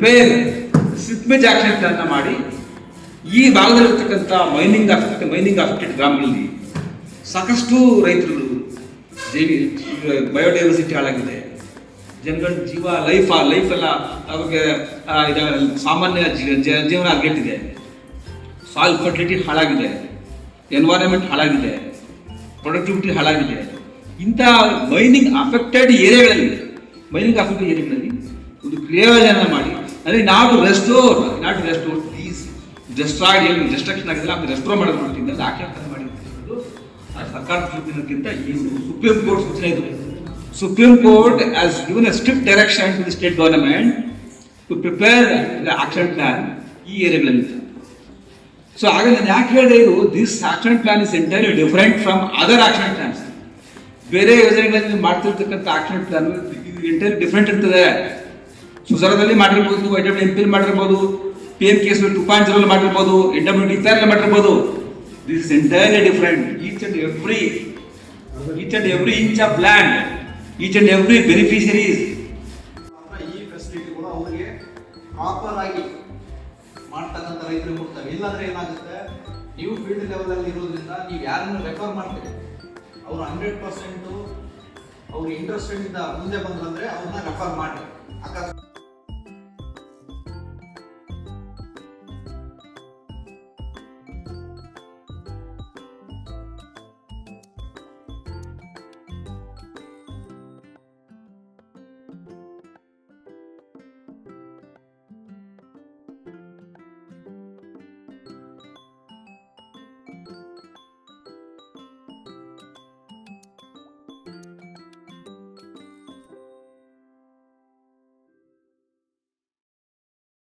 Prepare ಸಿಪ್ಮೇಜ್ action plan ಮಾಡಿ ಈ ಭಾಗದಲ್ಲಿರ್ತಕ್ಕಂಥ mining affected ಗ್ರಾಮಗಳಲ್ಲಿ ಸಾಕಷ್ಟು ರೈತರು ಬಯೋಡೈವರ್ಸಿಟಿ ಹಾಳಾಗಿದೆ, ಜನಗಳ ಲೈಫ್ ಎಲ್ಲ ಅವ್ರಿಗೆ ಸಾಮಾನ್ಯ ಜೀವನ ಅಗ್ಗೆಟ್ಟಿದೆ, ಸಾಯಿಲ್ ಫರ್ಟಿಲಿಟಿ ಹಾಳಾಗಿದೆ, ಎನ್ವೈರನ್ಮೆಂಟ್ ಹಾಳಾಗಿದೆ, ಪ್ರೊಡಕ್ಟಿವಿಟಿ ಹಾಳಾಗಿದೆ. ಇಂಥ ಮೈನಿಂಗ್ ಅಫೆಕ್ಟೆಡ್ ಏರಿಯಾಗಳಲ್ಲಿ ಒಂದು ಕ್ರಿಯಾಯೋಜನೆ ಮಾಡಿ ಅಂದರೆ ನಾಟ್ ರೆಸ್ಟೋರ್ ಪ್ಲೀಸ್ ಡಿಸ್ಟ್ರಾಯ್ಡ್ ಏನು ಡಿಸ್ಟ್ರಕ್ಷನ್ ಆಗಿದ್ರೆ ಅದು ರೆಸ್ಟೋರ್ ಮಾಡೋದ್ರಿಂದ ಅದು ಆಕ್ಷೇಪಣೆ ಮಾಡಿರ್ತಕ್ಕಂಥದ್ದು ಸರ್ಕಾರದ ಸೂಚನೆಗಿಂತ ಏನು ಸುಪ್ರೀಂ ಕೋರ್ಟ್ ಸೂಚನೆ ಇದೆ. Supreme court has given a strict direction to the state government to prepare the action plan ಈ ಏರಿಯಾಗಳಲ್ಲಿ. ಸೊ ಹಾಗೆ ನಾನು ಯಾಕೆ ಹೇಳಿದೆ, ಇದು this action plan is entirely different from other action plans. ಬೇರೆ ಯೋಜನೆಗಳಲ್ಲಿ ಮಾಡ್ತಿರ್ತಕ್ಕಂಥ ಆಕ್ಷನ್ ಪ್ಲಾನ್ ಎಂಟೈರ್ಲಿ ಡಿಫ್ರೆಂಟ್ ಇರ್ತದೆ. ಸುಸರದಲ್ಲಿ ಮಾಡಿರ್ಬೋದು, IWMP ಮಾಡಿರ್ಬೋದು, PMKS 2.0 ಮಾಡಿರ್ಬೋದು, NWT ಮಾಡಿರ್ಬೋದು. This is entirely different. Each and every inch of land, each and every beneficiaries ಈ ಫೆಸಿಲಿಟಿಗಳು ಅವರಿಗೆ ಪ್ರಾಪರ್ ಆಗಿ ಮಾಡ್ತಕ್ಕಂಥ ರೈತರಿಗೆ ಕೊಡ್ತವೆ. ಇಲ್ಲಾಂದ್ರೆ ಏನಾಗುತ್ತೆ, ನೀವು ಫೀಲ್ಡ್ ಲೆವೆಲ್ ಅಲ್ಲಿ ಇರೋದ್ರಿಂದ ನೀವು ಯಾರನ್ನು ರೆಫರ್ ಮಾಡ್ತೀರಿ, ಅವರು 100% ಅವ್ರಿಗೆ ಇಂಟ್ರೆಸ್ಟೆಡ್ ಇಂದ ಮುಂದೆ ಬಂದ್ರಂದ್ರೆ ಅವ್ರನ್ನ ರೆಫರ್ ಮಾಡಿ. ಅಕಸ್ಮಾತ್